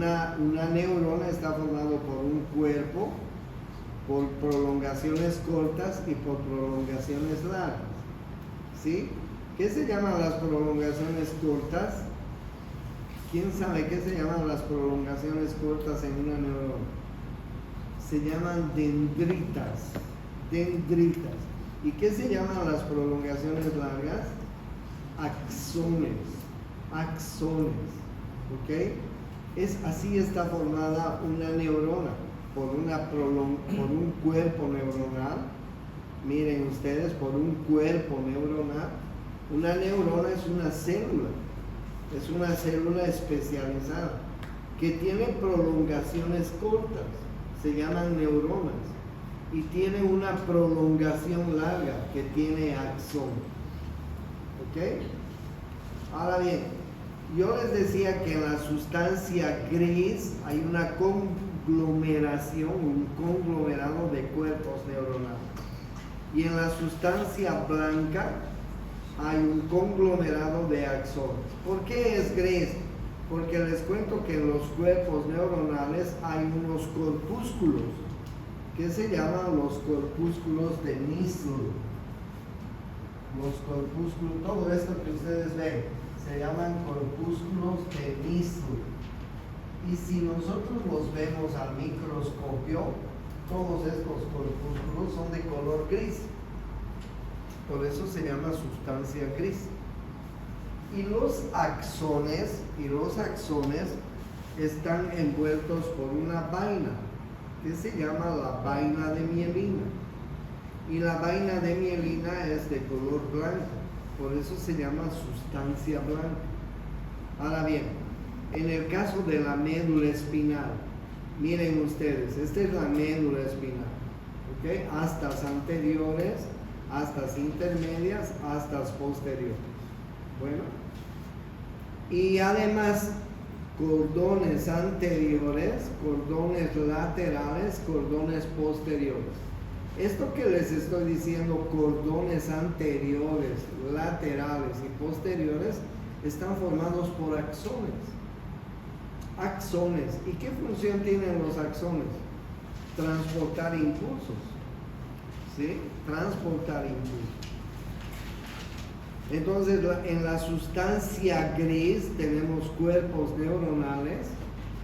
una neurona está formado por un cuerpo, por prolongaciones cortas y por prolongaciones largas. ¿Sí? ¿Qué se llaman las prolongaciones cortas? ¿Quién sabe qué se llaman las prolongaciones cortas en una neurona? Se llaman dendritas. Dendritas. ¿Y qué se llaman las prolongaciones largas? Axones. Axones. ¿Ok? Así está formada una neurona, por un cuerpo neuronal. Miren ustedes, por un cuerpo neuronal. Una neurona es una célula especializada que tiene prolongaciones cortas, se llaman neuronas, y tiene una prolongación larga que tiene axón. ¿Ok? Ahora bien, yo les decía que en la sustancia gris hay una conglomeración, un conglomerado de cuerpos neuronales. Y en la sustancia blanca hay un conglomerado de axones. ¿Por qué es gris? Porque les cuento que en los cuerpos neuronales hay unos corpúsculos que se llaman los corpúsculos de Nissl. Los corpúsculos, todo esto que ustedes ven, se llaman corpúsculos de Nissl. Y si nosotros los vemos al microscopio, todos estos corpúsculos son de color gris. Por eso se llama sustancia gris. Y los axones están envueltos por una vaina que se llama la vaina de mielina. Y la vaina de mielina es de color blanco, por eso se llama sustancia blanca. Ahora bien, en el caso de la médula espinal, miren ustedes, esta es la médula espinal, ¿ok? Astas anteriores, astas intermedias, astas posteriores. Bueno, y además cordones anteriores, cordones laterales, cordones posteriores. Esto que les estoy diciendo, cordones anteriores, laterales y posteriores, están formados por axones. Axones. ¿Y qué función tienen los axones? Transportar impulsos. ¿Sí? Transportar impulsos. Entonces, en la sustancia gris tenemos cuerpos neuronales,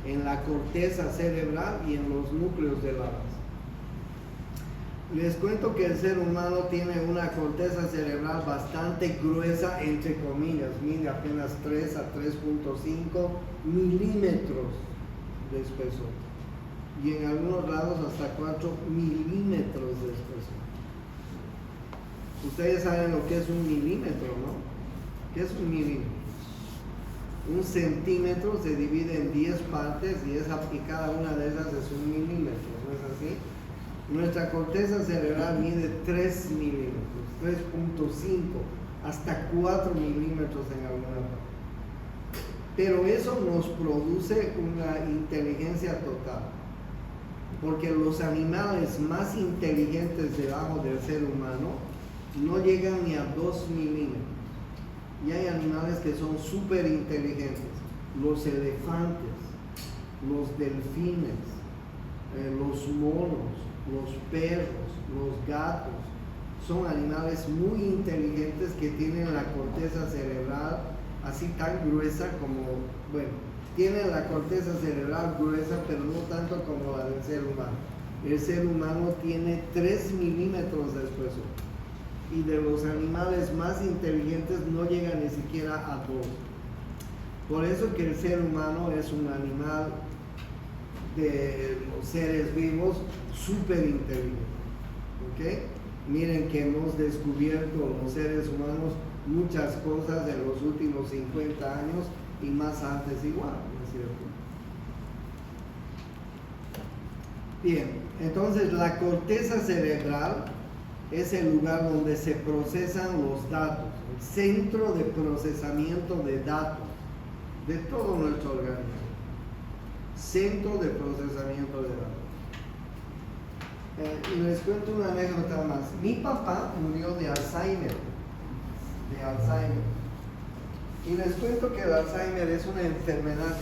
en la corteza cerebral y en los núcleos de la base. Les cuento que el ser humano tiene una corteza cerebral bastante gruesa, entre comillas, mide apenas 3 a 3.5 milímetros de espesor. Y en algunos lados hasta 4 milímetros de espesor. Ustedes saben lo que es un milímetro, ¿no? ¿Qué es un milímetro? Un centímetro se divide en 10 partes y cada una de esas es un milímetro, ¿no es así? Nuestra corteza cerebral mide 3 milímetros, 3.5, hasta 4 milímetros en alguna parte. Pero eso nos produce una inteligencia total. Porque los animales más inteligentes debajo del ser humano no llegan ni a 2 milímetros. Y hay animales que son súper inteligentes. Los elefantes, los delfines, los monos, los perros, los gatos, son animales muy inteligentes que tienen la corteza cerebral así tan gruesa como, bueno, tienen la corteza cerebral gruesa, pero no tanto como la del ser humano. El ser humano tiene 3 milímetros de espesor. Y de los animales más inteligentes no llega ni siquiera a 2. Por eso que el ser humano es un animal de los seres vivos súper inteligente. ¿Ok? Miren que hemos descubierto los seres humanos muchas cosas en los últimos 50 años y más antes igual, ¿no es cierto? Bien, entonces la corteza cerebral es el lugar donde se procesan los datos, el centro de procesamiento de datos de todo nuestro organismo. Centro de procesamiento de datos. Y les cuento una anécdota más. Mi papá murió de Alzheimer. Y les cuento que el Alzheimer es una enfermedad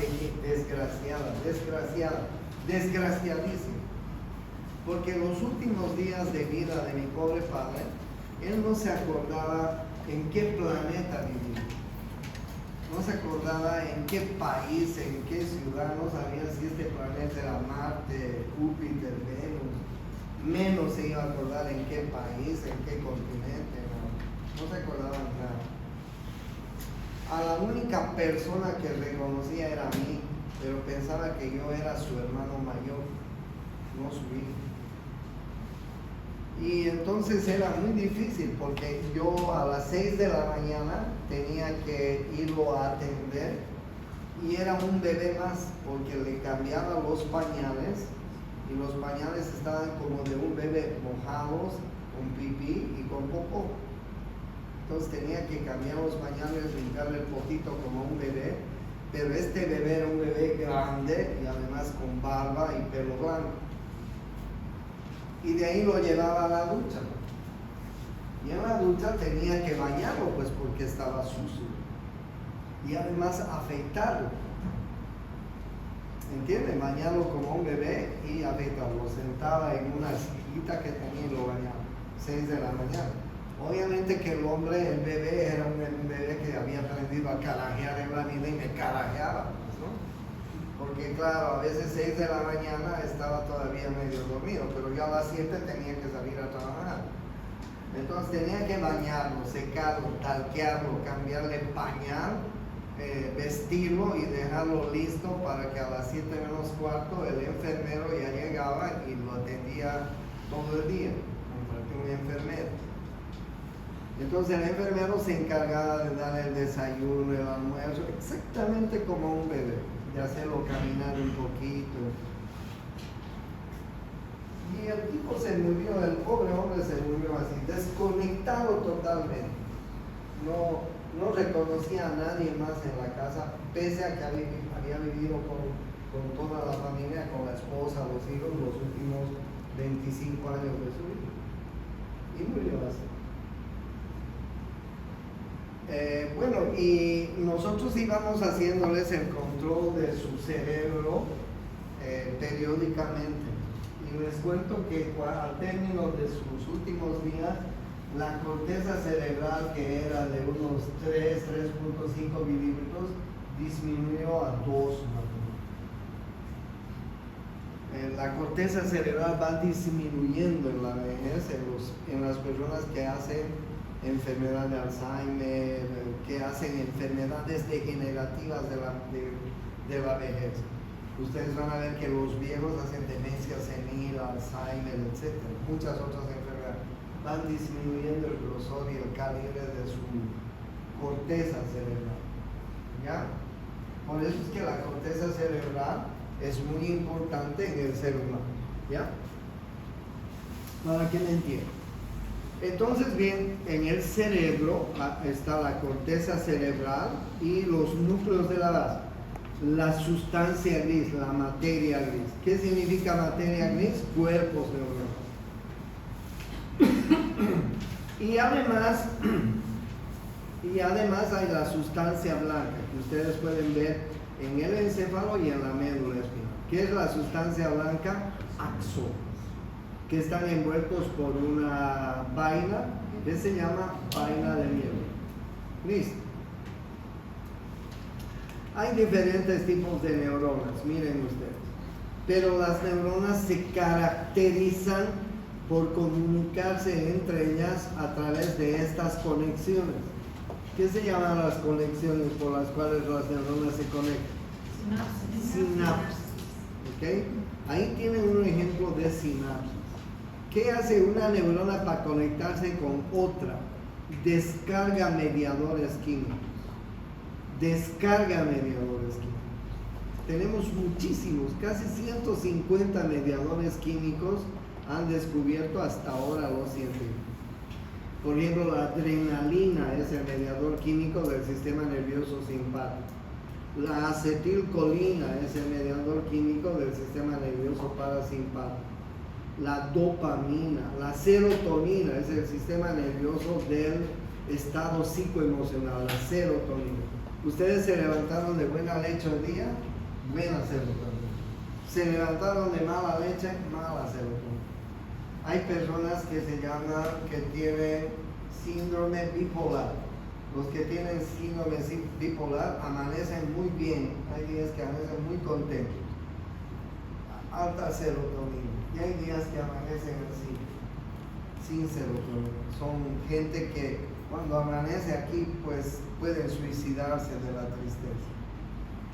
desgraciadísima. Porque en los últimos días de vida de mi pobre padre, él no se acordaba en qué planeta vivía. No se acordaba en qué país, en qué ciudad, no sabía si este planeta era Marte, Júpiter, Venus. Menos se iba a acordar en qué país, en qué continente, no se acordaba nada. A la única persona que reconocía era a mí, pero pensaba que yo era su hermano mayor, no su hijo. Y entonces era muy difícil porque yo a las 6 de la mañana tenía que irlo a atender y era un bebé más porque le cambiaba los pañales y los pañales estaban como de un bebé mojados, con pipí y con popó. Entonces tenía que cambiar los pañales, limpiarle el potito como un bebé, pero este bebé era un bebé grande y además con barba y pelo blanco. Y de ahí lo llevaba a la ducha. Y en la ducha tenía que bañarlo, pues porque estaba sucio. Y además afeitarlo. ¿Entienden? Bañarlo como un bebé y afeitarlo. Sentaba en una sillita que tenía y lo bañaba. 6 de la mañana. Obviamente que el hombre, el bebé, era un bebé que había aprendido a carajear en la vida y me carajeaba, ¿no? Porque claro, a veces 6 de la mañana estaba todavía medio dormido, pero yo a las 7 tenía que salir a trabajar. Entonces tenía que bañarlo, secarlo, talquearlo, cambiarle pañal, vestirlo y dejarlo listo para que a las 7 menos cuarto el enfermero ya llegaba y lo atendía todo el día, un enfermero. Entonces el enfermero se encargaba de darle el desayuno, el almuerzo, exactamente como un bebé, de hacerlo caminar un poquito. Y el tipo se murió, el pobre hombre se murió así, desconectado totalmente. No reconocía a nadie más en la casa, pese a que había vivido con toda la familia, con la esposa, los hijos, los últimos 25 años de su vida. Y murió así. Bueno, y nosotros íbamos haciéndoles el control de su cerebro periódicamente. Y les cuento que al término de sus últimos días, la corteza cerebral, que era de unos 3.5 milímetros, disminuyó a 2. La corteza cerebral va disminuyendo en la vejez en las personas que hacen enfermedad de Alzheimer, que hacen enfermedades degenerativas de la vejez. Ustedes van a ver que los viejos hacen demencia senil, Alzheimer, etc. Muchas otras enfermedades. Van disminuyendo el grosor y el calibre de su corteza cerebral. ¿Ya? Por eso es que la corteza cerebral es muy importante en el ser humano. ¿Ya? Para que me entiendan. Entonces, bien, en el cerebro está la corteza cerebral y los núcleos de la base. La sustancia gris, la materia gris. ¿Qué significa materia gris? Cuerpos neuronales. Y además hay la sustancia blanca, que ustedes pueden ver en el encéfalo y en la médula espinal. ¿Qué es la sustancia blanca? Axones, que están envueltos por una vaina que se llama vaina de miel. ¿Listo? Hay diferentes tipos de neuronas, miren ustedes. Pero las neuronas se caracterizan por comunicarse entre ellas a través de estas conexiones. ¿Qué se llaman las conexiones por las cuales las neuronas se conectan? Sinapsis. ¿Okay? Ahí tienen un ejemplo de sinapsis. ¿Qué hace una neurona para conectarse con otra? Descarga mediadores químicos. Tenemos muchísimos, casi 150 mediadores químicos han descubierto hasta ahora los científicos. Por ejemplo, la adrenalina es el mediador químico del sistema nervioso simpático. La acetilcolina es el mediador químico del sistema nervioso parasimpático. La dopamina, la serotonina es el sistema nervioso del estado psicoemocional, la serotonina. Ustedes se levantaron de buena leche hoy día, buena serotonina. Se levantaron de mala leche, mala serotonina. Hay personas que que tienen síndrome bipolar. Los que tienen síndrome bipolar amanecen muy bien. Hay días que amanecen muy contentos. Alta serotonina. Y hay días que amanecen así, sin serotonina. Son gente que cuando amanece aquí, pues pueden suicidarse de la tristeza.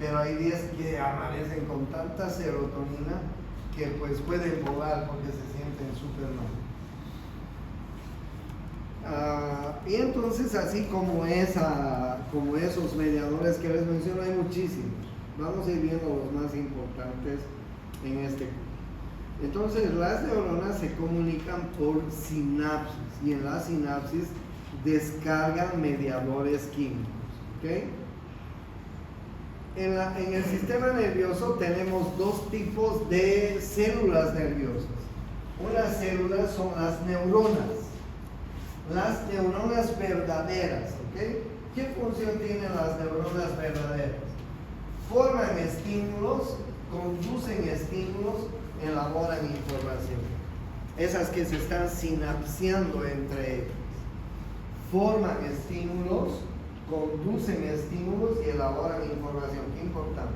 Pero hay días que amanecen con tanta serotonina que pues pueden volar porque se sienten súper mal. Y entonces, así como esos mediadores que les menciono, hay muchísimos. Vamos a ir viendo los más importantes en este curso. Entonces, las neuronas se comunican por sinapsis y en la sinapsis descargan mediadores químicos. ¿Okay? En el sistema nervioso tenemos dos tipos de células nerviosas. Unas células son las neuronas verdaderas. ¿Okay? ¿Qué función tienen las neuronas verdaderas? Forman estímulos, conducen estímulos, elaboran información. Esas que se están sinapseando entre ellas. Forman estímulos, conducen estímulos y elaboran información. Qué importante.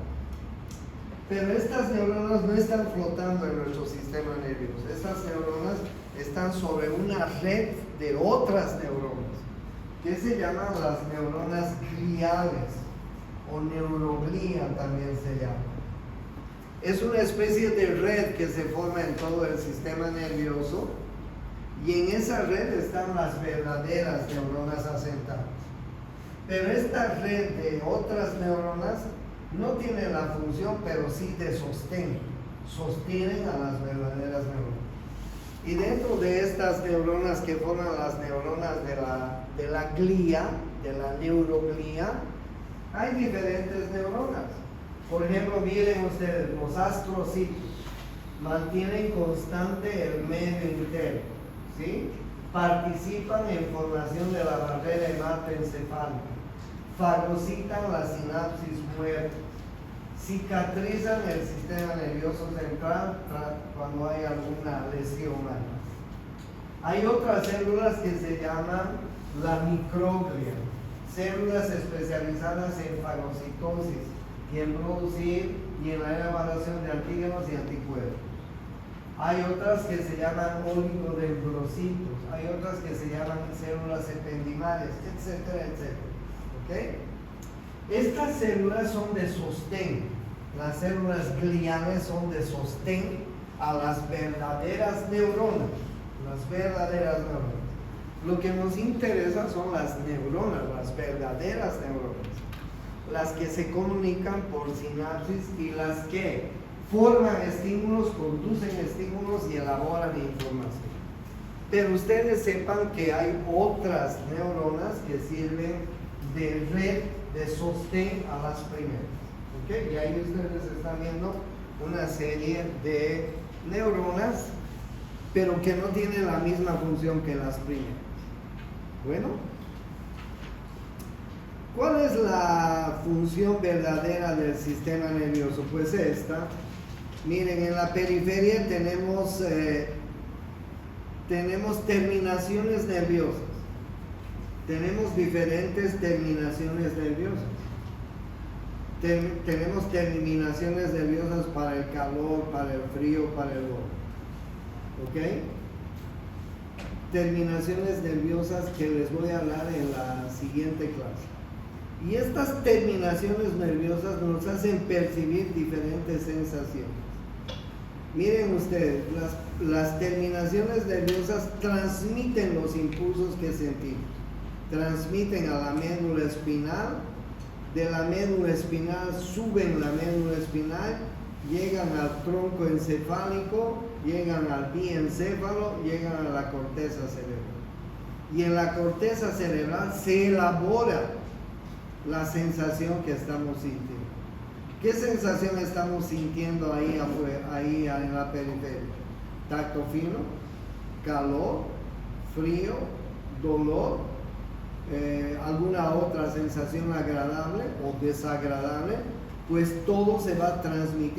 Pero estas neuronas no están flotando en nuestro sistema nervioso. Estas neuronas están sobre una red de otras neuronas que se llaman las neuronas gliales o neuroglía también se llama. Es una especie de red que se forma en todo el sistema nervioso y en esa red están las verdaderas neuronas asentadas. Pero esta red de otras neuronas no tiene la función, pero sí de sostén. Sostienen a las verdaderas neuronas. Y dentro de estas neuronas que forman las neuronas de la glía, de la neuroglía, hay diferentes neuronas. Por ejemplo, miren ustedes, los astrocitos mantienen constante el medio interno, ¿sí? Participan en formación de la barrera hematoencefálica, fagocitan la sinapsis muerta, cicatrizan el sistema nervioso central cuando hay alguna lesión. Hay otras células que se llaman la microglia, células especializadas en fagocitosis y en producir y en la elaboración de antígenos y anticuerpos. Hay otras que se llaman oligodendrocitos, hay otras que se llaman células ependimales, etcétera, etcétera. ¿Okay? Estas células son de sostén. Las células gliales son de sostén a las verdaderas neuronas. Las verdaderas neuronas. Lo que nos interesa son las neuronas, las verdaderas neuronas. Las que se comunican por sinapsis y las que forman estímulos, conducen estímulos y elaboran información. Pero ustedes sepan que hay otras neuronas que sirven de red de sostén a las primeras. ¿Okay? Y ahí ustedes están viendo una serie de neuronas, pero que no tienen la misma función que las primeras. Bueno, ¿cuál es la función verdadera del sistema nervioso? Pues esta. Miren, en la periferia tenemos terminaciones nerviosas. Tenemos diferentes terminaciones nerviosas. Tenemos terminaciones nerviosas para el calor, para el frío, para el dolor. ¿Ok? Terminaciones nerviosas que les voy a hablar en la siguiente clase. Y estas terminaciones nerviosas nos hacen percibir diferentes sensaciones. Miren ustedes, las terminaciones nerviosas transmiten los impulsos que sentimos. Transmiten a la médula espinal, de la médula espinal suben la médula espinal, llegan al tronco encefálico, llegan al diencéfalo, llegan a la corteza cerebral. Y en la corteza cerebral se elabora la sensación que estamos sintiendo. ¿Qué sensación estamos sintiendo ahí afuera, ahí en la periferia? Tacto fino, calor, frío, dolor, alguna otra sensación agradable o desagradable, pues todo se va a transmitir